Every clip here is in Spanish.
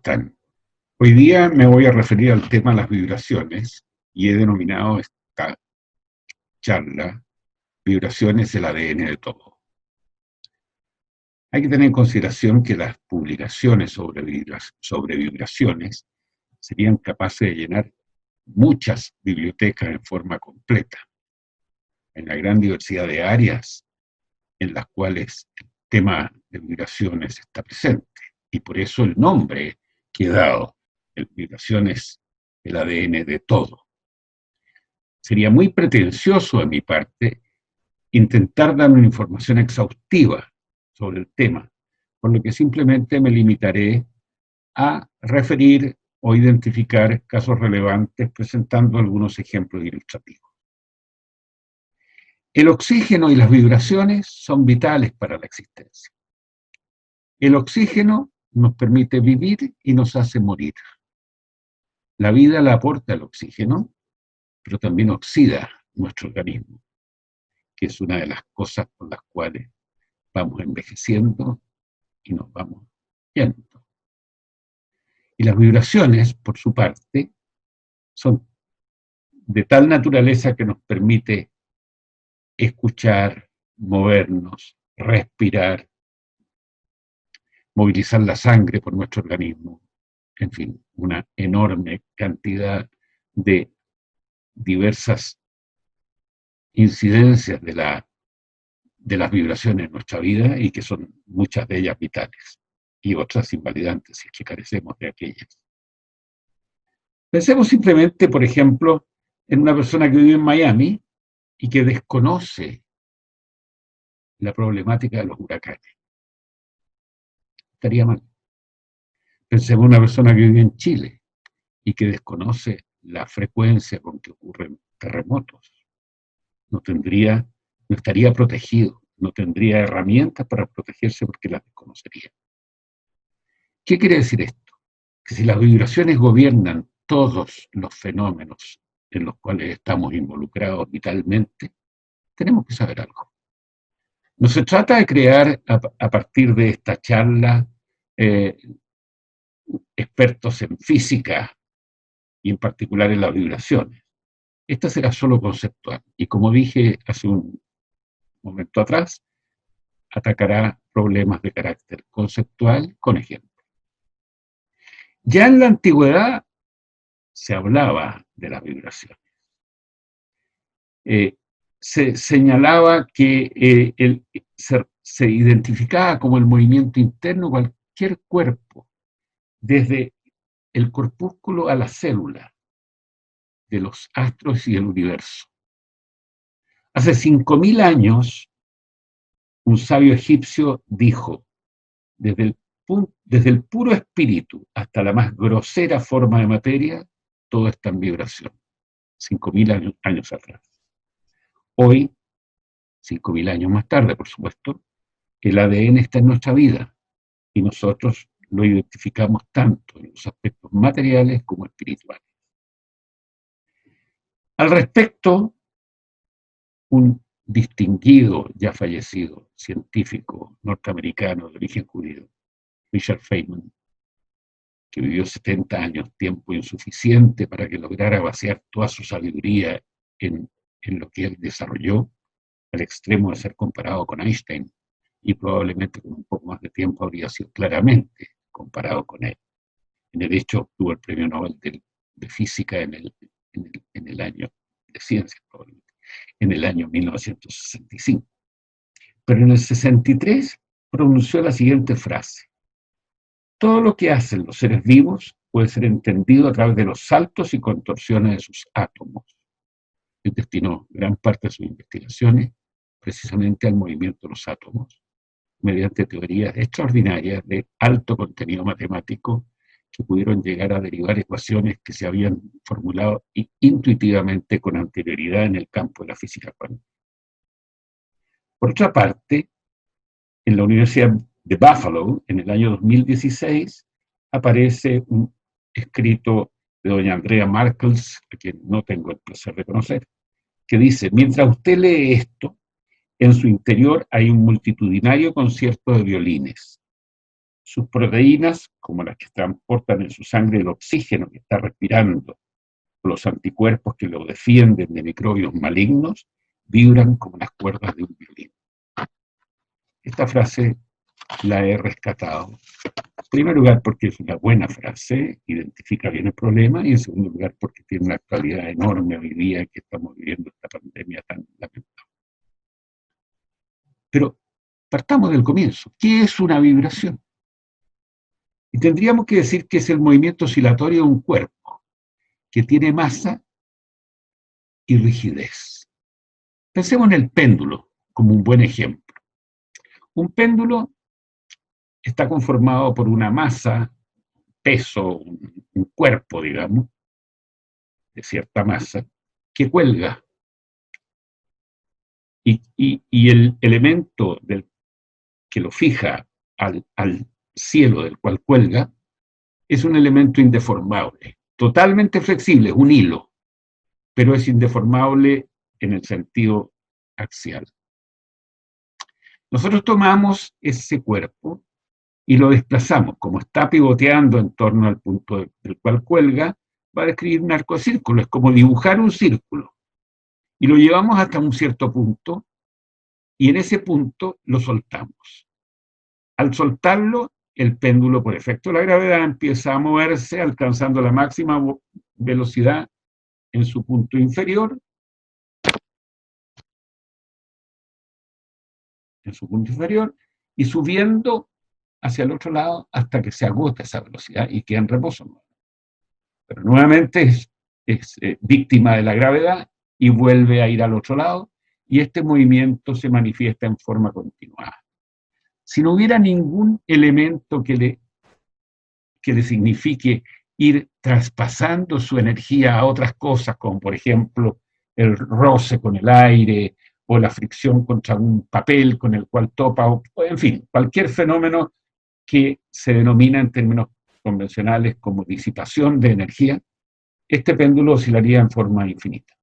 están? Hoy día me voy a referir al tema de las vibraciones y he denominado esta charla Vibraciones, el ADN de todo. Hay que tener en consideración que las publicaciones sobre vibraciones serían capaces de llenar muchas bibliotecas en forma completa, en la gran diversidad de áreas en las cuales el tema de vibraciones está presente. Y por eso el nombre que he dado, vibraciones, el ADN de todo. Sería muy pretencioso de mi parte intentar dar una información exhaustiva sobre el tema, por lo que simplemente me limitaré a referir o identificar casos relevantes presentando algunos ejemplos ilustrativos. El oxígeno y las vibraciones son vitales para la existencia. El oxígeno nos permite vivir y nos hace morir. La vida la aporta el oxígeno, pero también oxida nuestro organismo, que es una de las cosas por las cuales vamos envejeciendo y nos vamos yendo. Y las vibraciones, por su parte, son de tal naturaleza que nos permite escuchar, movernos, respirar, movilizar la sangre por nuestro organismo, en fin, una enorme cantidad de diversas incidencias de las vibraciones en nuestra vida y que son muchas de ellas vitales y otras invalidantes si es que carecemos de aquellas. Pensemos simplemente, por ejemplo, en una persona que vive en Miami y que desconoce la problemática de los huracanes. Estaría mal. Pensemos en una persona que vive en Chile y que desconoce la frecuencia con que ocurren terremotos. No estaría protegido, no tendría herramientas para protegerse porque las desconocería. ¿Qué quiere decir esto? Que si las vibraciones gobiernan todos los fenómenos en los cuales estamos involucrados vitalmente, tenemos que saber algo. No se trata de crear a partir de esta charla expertos en física y en particular en las vibraciones. Esta será solo conceptual y, como dije hace un momento atrás, atacará problemas de carácter conceptual con ejemplos. Ya en la antigüedad se hablaba de las vibraciones. Se señalaba que se identificaba como el movimiento interno cualquier cuerpo, desde el corpúsculo a la célula, de los astros y el universo. Hace 5000 años, un sabio egipcio dijo, desde el puro espíritu hasta la más grosera forma de materia, todo está en vibración. 5000 años atrás. Hoy, 5000 años más tarde, por supuesto, el ADN está en nuestra vida y nosotros lo identificamos tanto en los aspectos materiales como espirituales. Al respecto, un distinguido, ya fallecido, científico norteamericano de origen judío, Richard Feynman, que vivió 70 años, tiempo insuficiente para que lograra vaciar toda su sabiduría en lo que él desarrolló, al extremo de ser comparado con Einstein, y probablemente con un poco más de tiempo habría sido claramente comparado con él. En el hecho, obtuvo el premio Nobel de Física en el año, de Ciencias probablemente, en el año 1965. Pero en el 63 pronunció la siguiente frase: todo lo que hacen los seres vivos puede ser entendido a través de los saltos y contorsiones de sus átomos. Él destinó gran parte de sus investigaciones precisamente al movimiento de los átomos, mediante teorías extraordinarias de alto contenido matemático que pudieron llegar a derivar ecuaciones que se habían formulado intuitivamente con anterioridad en el campo de la física cuántica. Por otra parte, en la Universidad de Buffalo, en el año 2016, aparece un escrito de doña Andrea Markels, a quien no tengo el placer de conocer, que dice: mientras usted lee esto, en su interior hay un multitudinario concierto de violines. sus proteínas, como las que transportan en su sangre el oxígeno que está respirando, los anticuerpos que lo defienden de microbios malignos, vibran como las cuerdas de un violín. Esta frase la he rescatado. En primer lugar, porque es una buena frase, identifica bien el problema, y en segundo lugar, porque tiene una actualidad enorme hoy día que estamos viviendo esta pandemia tan lamentable. Pero partamos del comienzo. ¿Qué es una vibración? Y tendríamos que decir que es el movimiento oscilatorio de un cuerpo que tiene masa y rigidez. Pensemos en el péndulo como un buen ejemplo. Un péndulo está conformado por una masa, peso, un cuerpo, digamos, de cierta masa, que cuelga. Y el elemento que lo fija al cielo del cual cuelga es un elemento indeformable, totalmente flexible, es un hilo, pero es indeformable en el sentido axial. Nosotros tomamos ese cuerpo y lo desplazamos, como está pivoteando en torno al punto del cual cuelga, va a describir un arco de círculo, es como dibujar un círculo. Y lo llevamos hasta un cierto punto, y en ese punto lo soltamos. Al soltarlo, el péndulo, por efecto de la gravedad, empieza a moverse, alcanzando la máxima velocidad en su punto inferior, y subiendo hacia el otro lado hasta que se agota esa velocidad y queda en reposo. Pero nuevamente es víctima de la gravedad y vuelve a ir al otro lado, y este movimiento se manifiesta en forma continuada. Si no hubiera ningún elemento que le signifique ir traspasando su energía a otras cosas, como por ejemplo el roce con el aire o la fricción contra un papel con el cual topa, o en fin, cualquier fenómeno que se denomina en términos convencionales como disipación de energía, este péndulo oscilaría en forma infinita,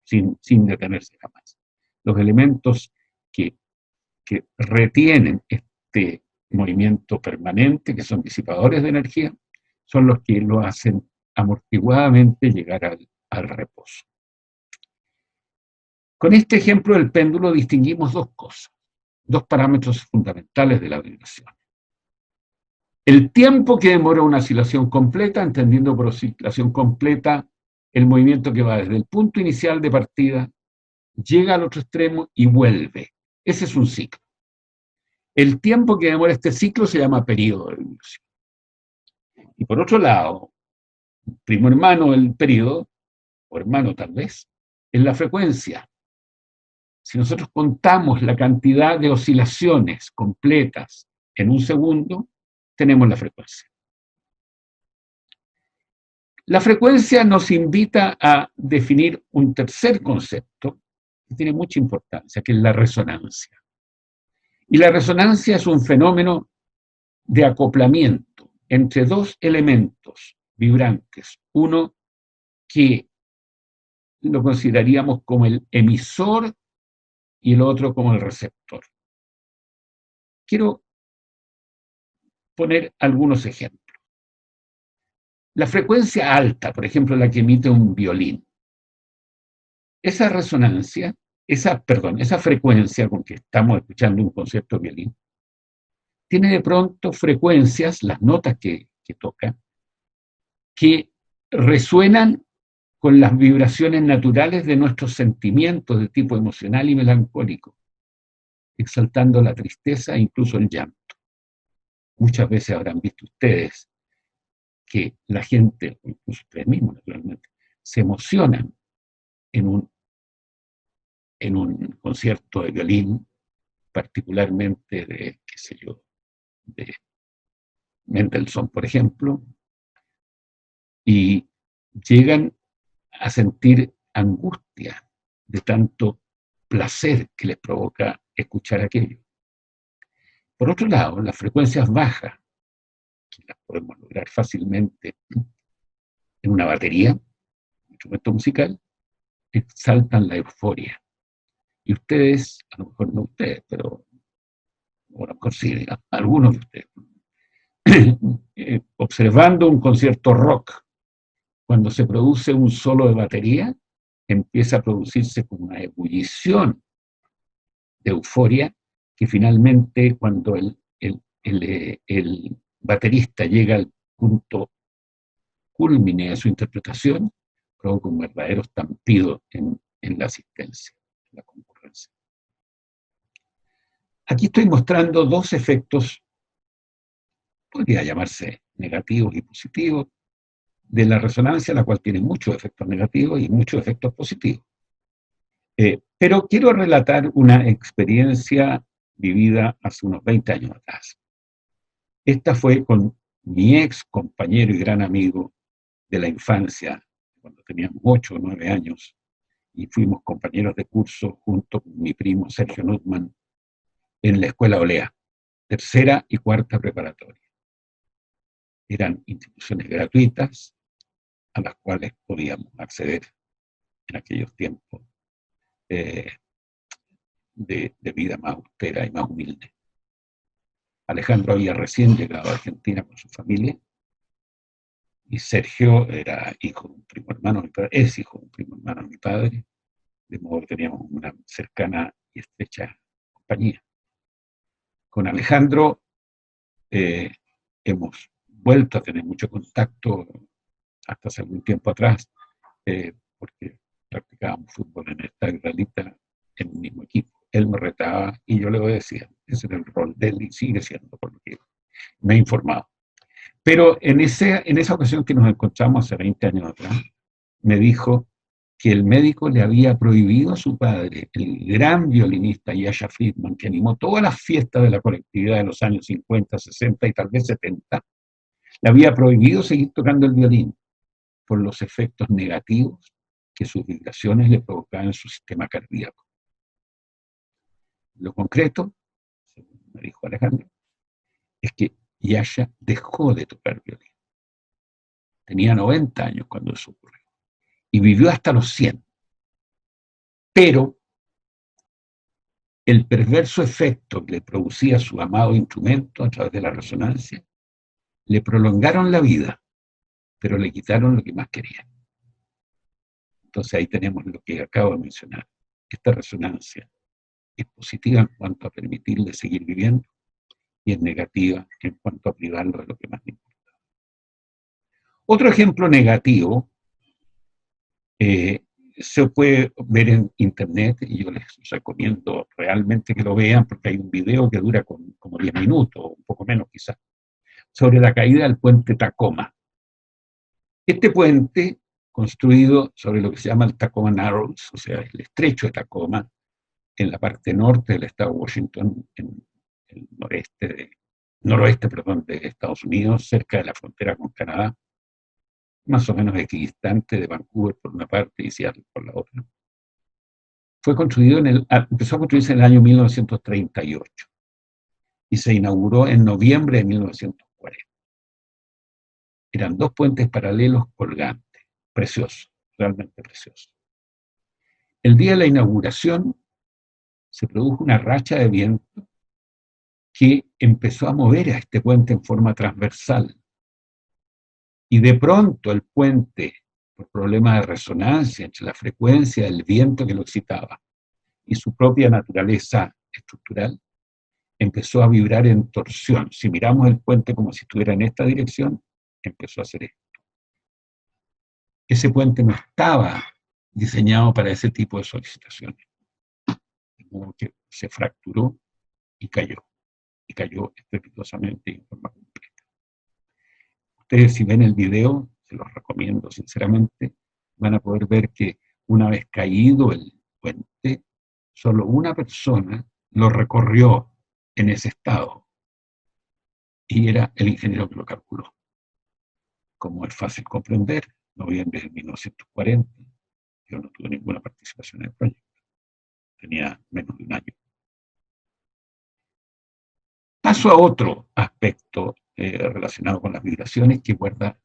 sin detenerse jamás. Los elementos que retienen este movimiento permanente, que son disipadores de energía, son los que lo hacen amortiguadamente llegar al reposo. Con este ejemplo del péndulo distinguimos dos cosas, dos parámetros fundamentales de la vibración. El tiempo que demora una oscilación completa, entendiendo por oscilación completa el movimiento que va desde el punto inicial de partida, llega al otro extremo y vuelve. Ese es un ciclo. El tiempo que demora este ciclo se llama periodo de vibración. Y por otro lado, primo hermano del periodo, o hermano tal vez, es la frecuencia. Si nosotros contamos la cantidad de oscilaciones completas en un segundo, tenemos la frecuencia. La frecuencia nos invita a definir un tercer concepto que tiene mucha importancia, que es la resonancia. Y la resonancia es un fenómeno de acoplamiento entre dos elementos vibrantes, uno que lo consideraríamos como el emisor y el otro como el receptor. Quiero poner algunos ejemplos. La frecuencia alta, por ejemplo, la que emite un violín, esa resonancia, esa frecuencia con que estamos escuchando un concierto de violín, tiene de pronto frecuencias, las notas que toca, que resuenan con las vibraciones naturales de nuestros sentimientos de tipo emocional y melancólico, exaltando la tristeza e incluso el llanto. Muchas veces habrán visto ustedes que la gente, incluso ustedes mismos naturalmente, se emocionan en un concierto de violín, particularmente de, qué sé yo, de Mendelssohn, por ejemplo, y llegan a sentir angustia de tanto placer que les provoca escuchar aquello. Por otro lado, las frecuencias bajas, que las podemos lograr fácilmente en una batería, un instrumento musical, exaltan la euforia. Y ustedes, a lo mejor no ustedes, pero a lo mejor sí, digamos, algunos de ustedes, observando un concierto rock, cuando se produce un solo de batería, empieza a producirse como una ebullición de euforia, que finalmente cuando el baterista llega al punto culmine de su interpretación, provoca un verdadero estampido en la asistencia, en la concurrencia. Aquí estoy mostrando dos efectos, podría llamarse negativos y positivos, de la resonancia, la cual tiene muchos efectos negativos y muchos efectos positivos. Pero quiero relatar una experiencia vivida hace unos 20 años atrás. Esta fue con mi ex compañero y gran amigo de la infancia, cuando teníamos 8 o 9 años, y fuimos compañeros de curso junto con mi primo Sergio Nutman en la Escuela Olea, tercera y cuarta preparatoria. Eran instituciones gratuitas a las cuales podíamos acceder en aquellos tiempos de vida más austera y más humilde. Alejandro había recién llegado a Argentina con su familia y Sergio era hijo de un primo hermano de mi padre, es hijo de un primo hermano de mi padre, de modo que teníamos una cercana y estrecha compañía. Con Alejandro hemos vuelto a tener mucho contacto hasta hace algún tiempo atrás, porque practicábamos fútbol en el estadio Israelita en el mismo equipo. Él me retaba y yo le obedecía. Ese era el rol de él y sigue siendo, por lo que me he informado. Pero en esa ocasión que nos encontramos hace 20 años atrás, me dijo que el médico le había prohibido a su padre, el gran violinista Jascha Friedman, que animó todas las fiestas de la colectividad de los años 50, 60 y tal vez 70, le había prohibido seguir tocando el violín por los efectos negativos que sus vibraciones le provocaban en su sistema cardíaco. Lo concreto, según me dijo Alejandro, es que Jascha dejó de tocar violín. Tenía 90 años cuando eso ocurrió. Y vivió hasta los 100. Pero el perverso efecto que le producía su amado instrumento a través de la resonancia, le prolongaron la vida, pero le quitaron lo que más quería. Entonces ahí tenemos lo que acabo de mencionar. Esta resonancia es positiva en cuanto a permitirle seguir viviendo y es negativa en cuanto a privarlo de lo que más le importa. Otro ejemplo negativo se puede ver en internet y yo les recomiendo realmente que lo vean porque hay un video que dura como 10 minutos, un poco menos quizás, sobre la caída del puente Tacoma. Este puente, construido sobre lo que se llama el Tacoma Narrows, o sea, el estrecho de Tacoma, en la parte norte del estado de Washington, en el noroeste de Estados Unidos, cerca de la frontera con Canadá, más o menos equidistante de Vancouver por una parte y Seattle por la otra. Empezó a construirse en el año 1938 y se inauguró en noviembre de 1940. Eran 2 puentes paralelos colgantes, preciosos, realmente preciosos. El día de la inauguración se produjo una racha de viento que empezó a mover a este puente en forma transversal. Y de pronto el puente, por problemas de resonancia entre la frecuencia del viento que lo excitaba y su propia naturaleza estructural, empezó a vibrar en torsión. Si miramos el puente como si estuviera en esta dirección, empezó a hacer esto. Ese puente no estaba diseñado para ese tipo de solicitaciones. De modo que se fracturó y cayó estrepitosamente en forma completa. Ustedes si ven el video, se los recomiendo sinceramente, van a poder ver que una vez caído el puente, solo una persona lo recorrió en ese estado y era el ingeniero que lo calculó. Como es fácil comprender, noviembre de 1940, yo no tuve ninguna participación en el proyecto. Tenía menos de un año. Paso a otro aspecto relacionado con las vibraciones que guarda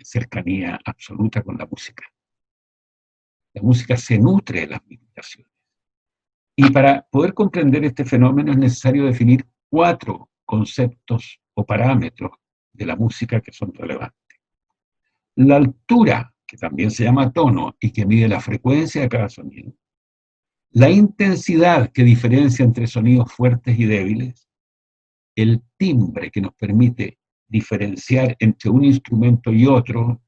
cercanía absoluta con la música. La música se nutre de las vibraciones. Y para poder comprender este fenómeno es necesario definir 4 conceptos o parámetros de la música que son relevantes. La altura, que también se llama tono y que mide la frecuencia de cada sonido. La intensidad, que diferencia entre sonidos fuertes y débiles. El timbre, que nos permite diferenciar entre un instrumento y otro.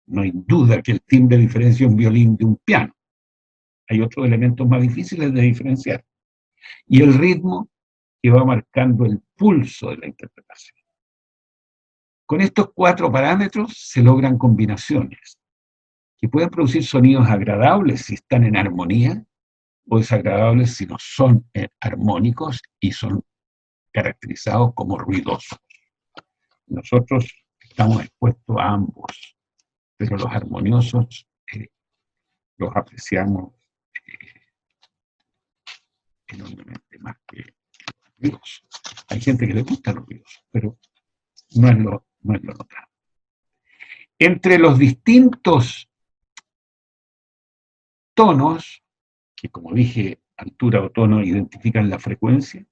No hay duda que el timbre diferencia un violín de un piano. Hay otros elementos más difíciles de diferenciar. Y el ritmo, que va marcando el pulso de la interpretación. Con estos 4 parámetros se logran combinaciones que pueden producir sonidos agradables si están en armonía o desagradables si no son armónicos y son caracterizados como ruidosos. Nosotros estamos expuestos a ambos, pero los armoniosos los apreciamos enormemente más que los ruidosos. Hay gente que le gusta los ruidosos, pero no es lo notable. Entre los distintos tonos, que como dije, altura o tono identifican la frecuencia,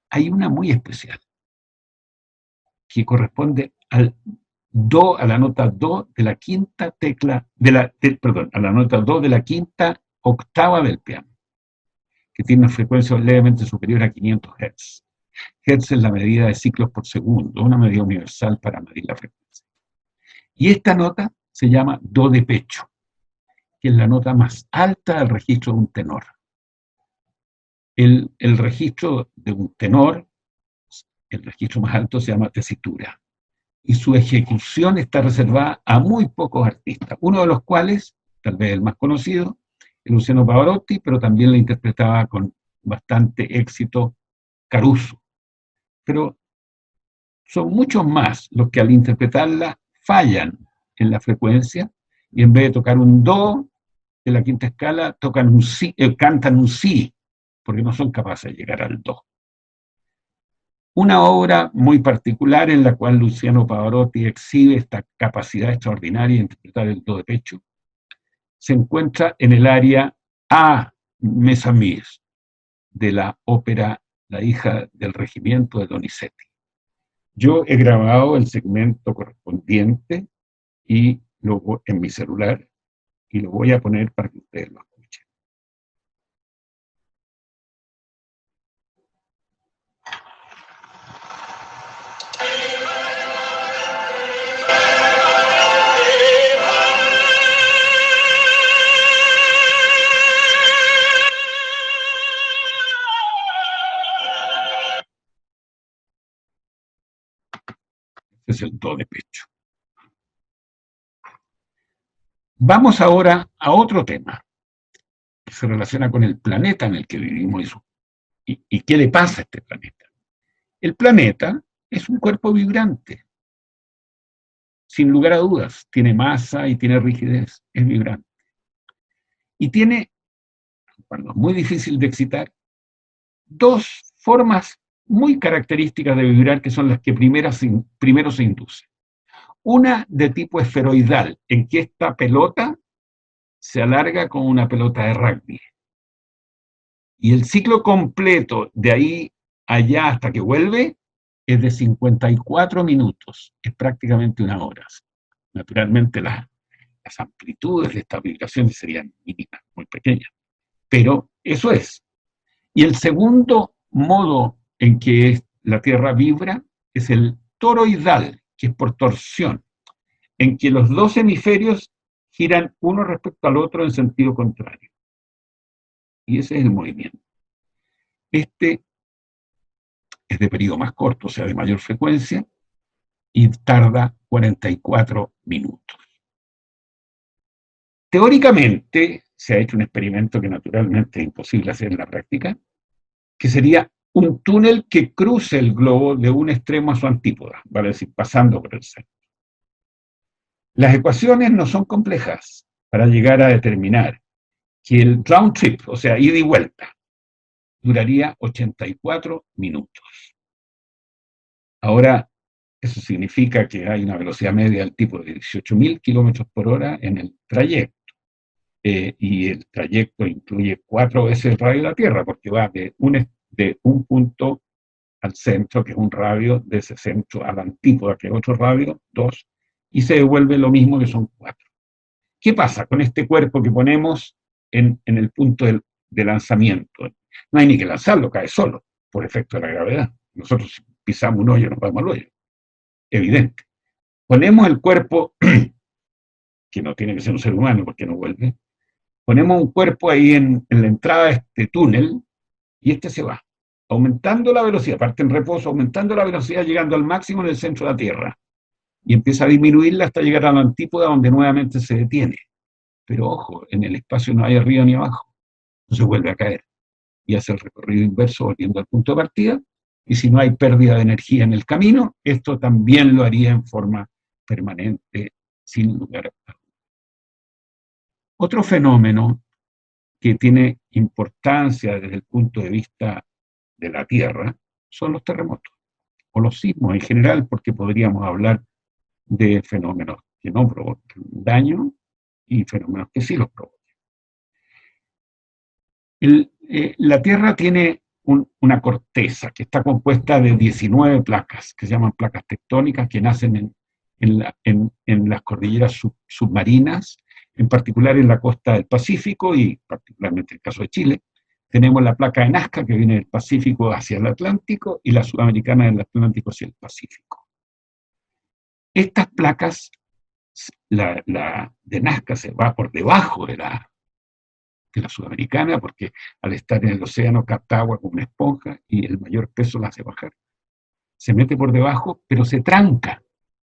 hay una muy especial, que corresponde al do, a la nota do de la quinta tecla, a la nota do de la quinta octava del piano, que tiene una frecuencia levemente superior a 500 Hz. Hertz es la medida de ciclos por segundo, una medida universal para medir la frecuencia. Y esta nota se llama do de pecho, que es la nota más alta del registro de un tenor. El registro de un tenor, el registro más alto, se llama tesitura. Y su ejecución está reservada a muy pocos artistas, uno de los cuales, tal vez el más conocido, es Luciano Pavarotti, pero también la interpretaba con bastante éxito Caruso. Pero son muchos más los que al interpretarla fallan en la frecuencia y en vez de tocar un do de la quinta escala, tocan un si, cantan un si, porque no son capaces de llegar al do. Una obra muy particular en la cual Luciano Pavarotti exhibe esta capacidad extraordinaria de interpretar el do de pecho se encuentra en el área A Mes Amis de la ópera La hija del regimiento de Donizetti. Yo he grabado el segmento correspondiente y en mi celular y lo voy a poner para que ustedes lo escuchen. Es el do de pecho. Vamos ahora a otro tema que se relaciona con el planeta en el que vivimos y qué le pasa a este planeta. El planeta es un cuerpo vibrante, sin lugar a dudas, tiene masa y tiene rigidez, es vibrante. Y tiene, cuando es muy difícil de excitar, 2 formas muy características de vibrar que son las que primero se inducen. Una de tipo esferoidal, en que esta pelota se alarga como una pelota de rugby. Y el ciclo completo de ahí allá hasta que vuelve es de 54 minutos, es prácticamente 1 hora. Naturalmente las amplitudes de estas vibraciones serían mínimas, muy pequeñas, pero eso es. Y el segundo modo en que la Tierra vibra es el toroidal, que es por torsión, en que los 2 hemisferios giran uno respecto al otro en sentido contrario. Y ese es el movimiento. Este es de periodo más corto, o sea, de mayor frecuencia, y tarda 44 minutos. Teóricamente, se ha hecho un experimento que naturalmente es imposible hacer en la práctica, que sería un túnel que cruce el globo de un extremo a su antípoda, vale decir, pasando por el centro. Las ecuaciones no son complejas para llegar a determinar que el round trip, o sea, ida y vuelta, duraría 84 minutos. Ahora, eso significa que hay una velocidad media del tipo de 18.000 kilómetros por hora en el trayecto. Y el trayecto incluye 4 veces el radio de la Tierra, porque va de un punto al centro, que es un radio, de ese centro a la antípoda, que es otro radio, 2, y se devuelve lo mismo, que son 4. ¿Qué pasa con este cuerpo que ponemos en el punto de lanzamiento? No hay ni que lanzarlo, cae solo, por efecto de la gravedad. Nosotros pisamos un hoyo, nos vamos al hoyo. Evidente. Ponemos el cuerpo, que no tiene que ser un ser humano porque no vuelve, ponemos un cuerpo ahí en la entrada de este túnel y este se va, aumentando la velocidad, parte en reposo, aumentando la velocidad, llegando al máximo en el centro de la Tierra y empieza a disminuirla hasta llegar a la antípoda donde nuevamente se detiene. Pero ojo, en el espacio no hay arriba ni abajo, entonces vuelve a caer y hace el recorrido inverso volviendo al punto de partida, y si no hay pérdida de energía en el camino, esto también lo haría en forma permanente, sin lugar a dudas. Otro fenómeno que tiene importancia desde el punto de vista de la Tierra son los terremotos, o los sismos en general, porque podríamos hablar de fenómenos que no provocan daño y fenómenos que sí los provocan. La Tierra tiene una corteza que está compuesta de 19 placas, que se llaman placas tectónicas, que nacen en las cordilleras submarinas, en particular en la costa del Pacífico y particularmente en el caso de Chile. Tenemos la placa de Nazca, que viene del Pacífico hacia el Atlántico, y la sudamericana del Atlántico hacia el Pacífico. Estas placas, la de Nazca se va por debajo de la sudamericana, porque al estar en el océano capta agua como una esponja y el mayor peso la hace bajar. Se mete por debajo, pero se tranca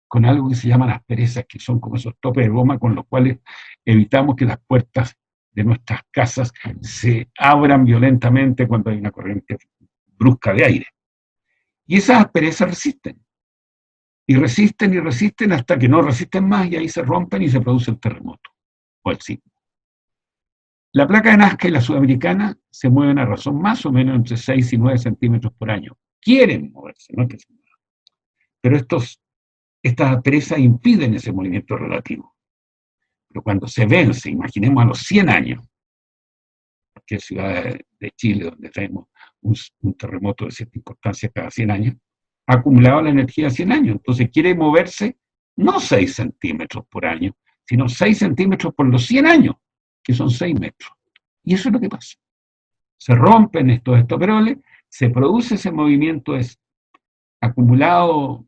con algo que se llaman asperezas, que son como esos topes de goma con los cuales evitamos que las puertas de nuestras casas se abran violentamente cuando hay una corriente brusca de aire. Y esas asperezas resisten. Y resisten y resisten hasta que no resisten más y ahí se rompen y se produce el terremoto o el sismo. La placa de Nazca y la sudamericana se mueven a razón más o menos entre 6 y 9 centímetros por año. Quieren moverse, no es que se muevan. Pero estas asperezas impiden ese movimiento relativo. Pero cuando se vence, imaginemos a los 100 años, que es ciudad de Chile, donde tenemos un terremoto de cierta importancia cada 100 años, ha acumulado la energía de 100 años. Entonces quiere moverse no 6 centímetros por año, sino 6 centímetros por los 100 años, que son 6 metros. Y eso es lo que pasa. Se rompen estos estoperoles, se produce ese movimiento acumulado,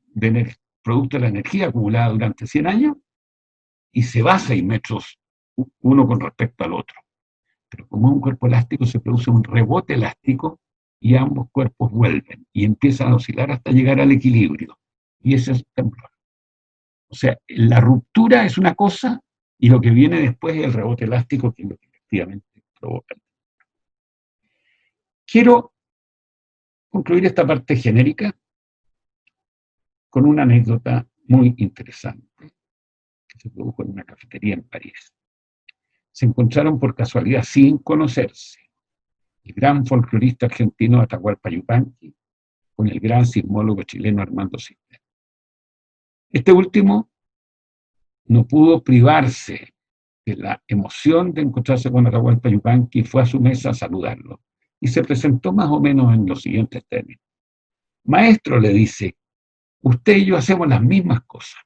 producto de la energía acumulada durante 100 años, y se va a 6 metros uno con respecto al otro. Pero como es un cuerpo elástico, se produce un rebote elástico y ambos cuerpos vuelven y empiezan a oscilar hasta llegar al equilibrio. Y ese es el temblor. O sea, la ruptura es una cosa y lo que viene después es el rebote elástico, que es lo que efectivamente provoca. Quiero concluir esta parte genérica con una anécdota muy interesante que se produjo en una cafetería en París. Se encontraron por casualidad, sin conocerse, el gran folclorista argentino Atahualpa Yupanqui con el gran sismólogo chileno Armando Cisneros. Este último no pudo privarse de la emoción de encontrarse con Atahualpa Yupanqui y fue a su mesa a saludarlo. Y se presentó más o menos en los siguientes términos. Maestro, le dice, usted y yo hacemos las mismas cosas.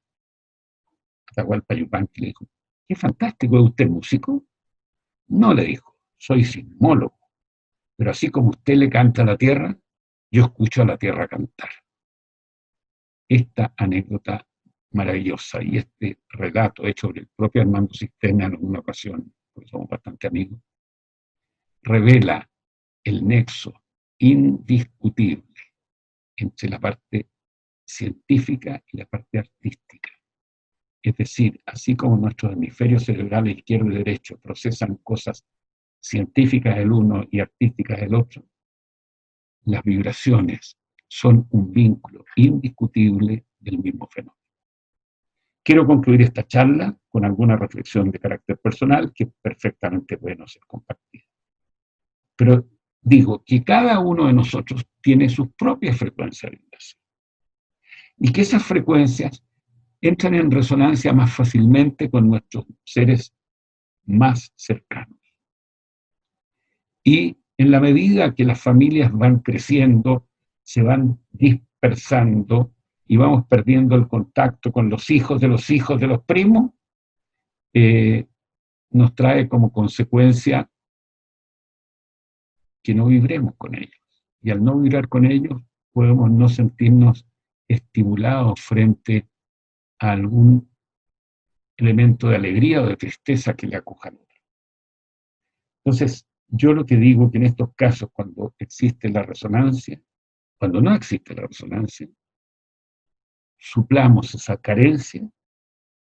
Atahualpa Yupanqui le dijo, qué fantástico, ¿es usted músico? No, le dijo, soy sismólogo, pero así como usted le canta a la tierra, yo escucho a la tierra cantar. Esta anécdota maravillosa y este relato hecho por el propio Armando Cisneros en una ocasión, porque somos bastante amigos, revela el nexo indiscutible entre la parte científica y la parte artística. Es decir, así como nuestros hemisferios cerebrales izquierdo y derecho procesan cosas científicas del uno y artísticas del otro, las vibraciones son un vínculo indiscutible del mismo fenómeno. Quiero concluir esta charla con alguna reflexión de carácter personal que perfectamente puede no ser compartida. Pero digo que cada uno de nosotros tiene sus propias frecuencias de vibración y que esas frecuencias entran en resonancia más fácilmente con nuestros seres más cercanos. Y en la medida que las familias van creciendo, se van dispersando y vamos perdiendo el contacto con los hijos de los primos, nos trae como consecuencia que no vibremos con ellos. Y al no vibrar con ellos, podemos no sentirnos estimulados frente a algún elemento de alegría o de tristeza que le acoja al otro. Entonces, yo lo que digo que en estos casos, cuando existe la resonancia, cuando no existe la resonancia, suplamos esa carencia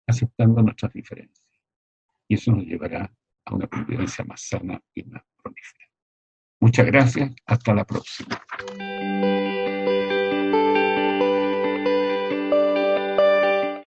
aceptando nuestras diferencias. Y eso nos llevará a una convivencia más sana y más prolífera. Muchas gracias, hasta la próxima.